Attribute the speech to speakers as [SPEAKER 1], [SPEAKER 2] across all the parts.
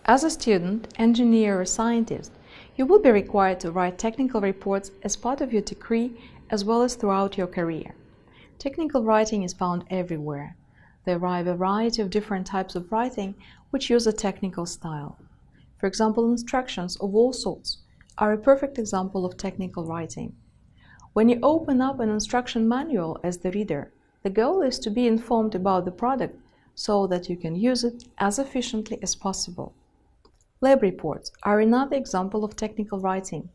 [SPEAKER 1] As a student, engineer, or scientist, you will be required to write technical reports as part of your degree as well as throughout your career. Technical writing is found everywhere. There are a variety of different types of writing which use a technical style. For example, instructions of all sorts are a perfect example of technical writing. When you open up an instruction manual as the reader, the goal is to be informed about the product so that you can use it as efficiently as possible. Lab reports are another example of technical writing.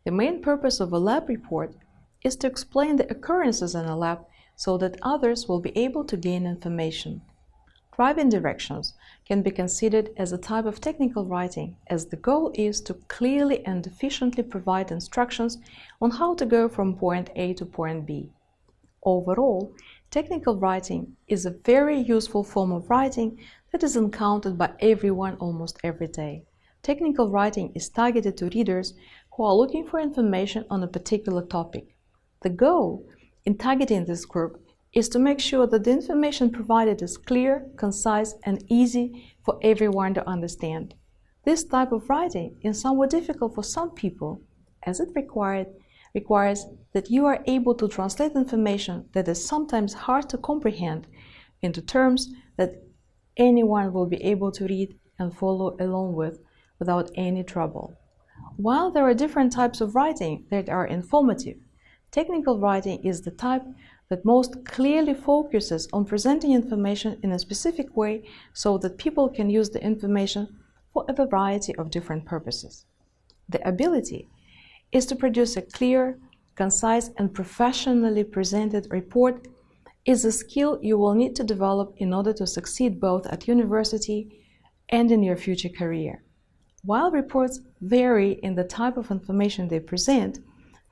[SPEAKER 1] The main purpose of a lab report is to explain the occurrences in a lab so that others will be able to gain information. Driving directions can be considered as a type of technical writing, as the goal is to clearly and efficiently provide instructions on how to go from point A to point B. Overall, technical writing is a very useful form of writing that is encountered by everyone almost every day. Technical writing is targeted to readers who are looking for information on a particular topic. The goal in targeting this group is to make sure that the information provided is clear, concise, and easy for everyone to understand. This type of writing is somewhat difficult for some people, as it requires that you are able to translate information that is sometimes hard to comprehend into terms that anyone will be able to read and follow along with without any trouble. While there are different types of writing that are informative, technical writing is the type that most clearly focuses on presenting information in a specific way so that people can use the information for a variety of different purposes. The ability is to produce a clear, concise, and professionally presented report is a skill you will need to develop in order to succeed both at university and in your future career. While reports vary in the type of information they present,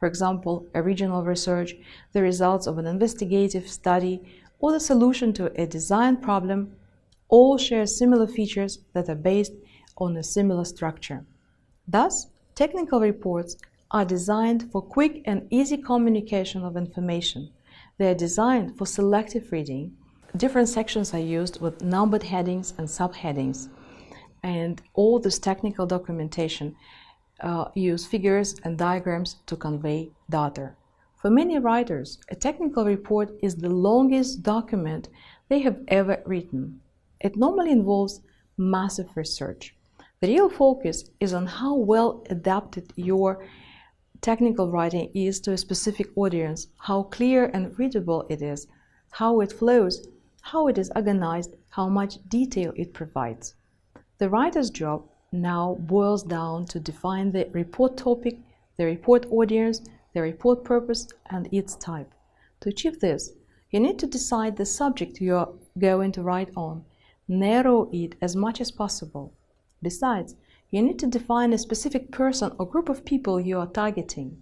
[SPEAKER 1] for example, original research, the results of an investigative study, or the solution to a design problem, all share similar features that are based on a similar structure. Thus, technical reports are designed for quick and easy communication of information. They are designed for selective reading. Different sections are used with numbered headings and subheadings, and all this technical documentation use figures and diagrams to convey data. For many writers, a technical report is the longest document they have ever written. It normally involves massive research. The real focus is on how well adapted your technical writing is to a specific audience, how clear and readable it is, how it flows, how it is organized, how much detail it provides. The writer's job now boils down to define the report topic, the report audience, the report purpose, and its type. To achieve this, you need to decide the subject you are going to write on, narrow it as much as possible. Besides, you need to define a specific person or group of people you are targeting.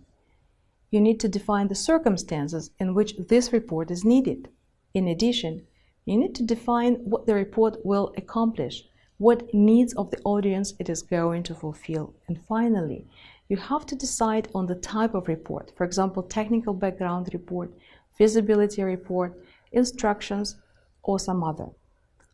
[SPEAKER 1] You need to define the circumstances in which this report is needed. In addition, you need to define what the report will accomplish, what needs of the audience it is going to fulfill. And finally, you have to decide on the type of report, for example, technical background report, feasibility report, instructions, or some other.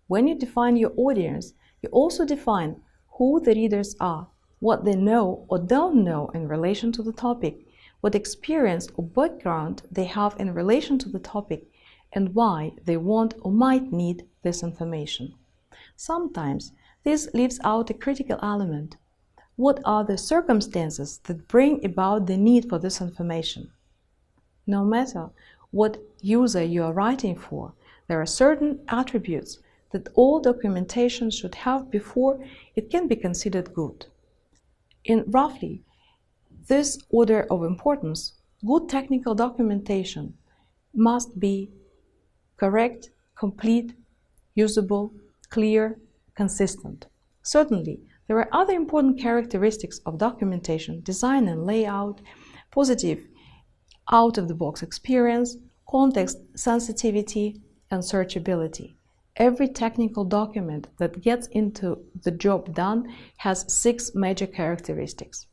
[SPEAKER 1] When you define your audience, you also define who the readers are, what they know or don't know in relation to the topic, what experience or background they have in relation to the topic, and why they want or might need this information. Sometimes this leaves out a critical element. What are the circumstances that bring about the need for this information? No matter what user you are writing for, there are certain attributes that all documentation should have before it can be considered good. In roughly this order of importance, good technical documentation must be correct, complete, usable, clear, consistent. Certainly, there are other important characteristics of documentation: design and layout, positive out-of-the-box experience, context sensitivity, and searchability. Every technical document that gets into the job done has 6 major characteristics.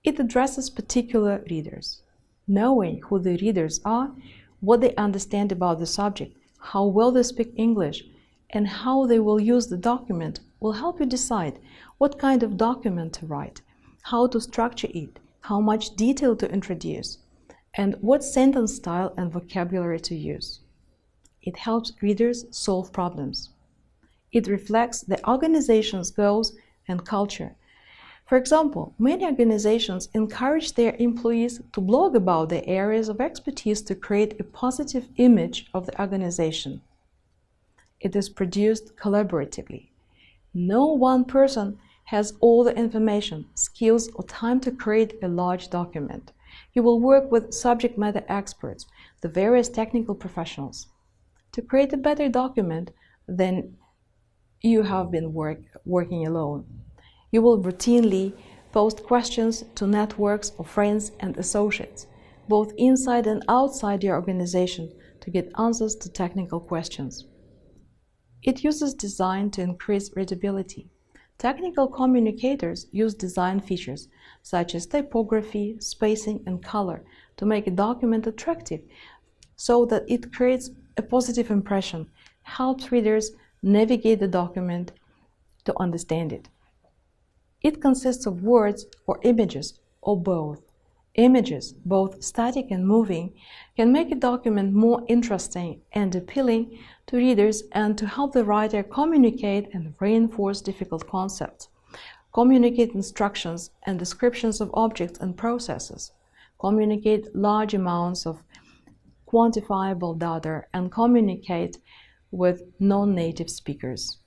[SPEAKER 1] It addresses particular readers. Knowing who the readers are, what they understand about the subject, how well they speak English, and how they will use the document will help you decide what kind of document to write, how to structure it, how much detail to introduce, and what sentence style and vocabulary to use. It helps readers solve problems. It reflects the organization's goals and culture. For example, many organizations encourage their employees to blog about their areas of expertise to create a positive image of the organization. It is produced collaboratively. No one person has all the information, skills, or time to create a large document. You will work with subject matter experts, the various technical professionals, to create a better document than you have been working alone. You will routinely post questions to networks of friends and associates, both inside and outside your organization, to get answers to technical questions. It uses design to increase readability. Technical communicators use design features such as typography, spacing, and color to make a document attractive so that it creates a positive impression, helps readers navigate the document to understand it. It consists of words or images, or both. Images, both static and moving, can make a document more interesting and appealing to readers and to help the writer communicate and reinforce difficult concepts, communicate instructions and descriptions of objects and processes, communicate large amounts of quantifiable data, and communicate with non-native speakers.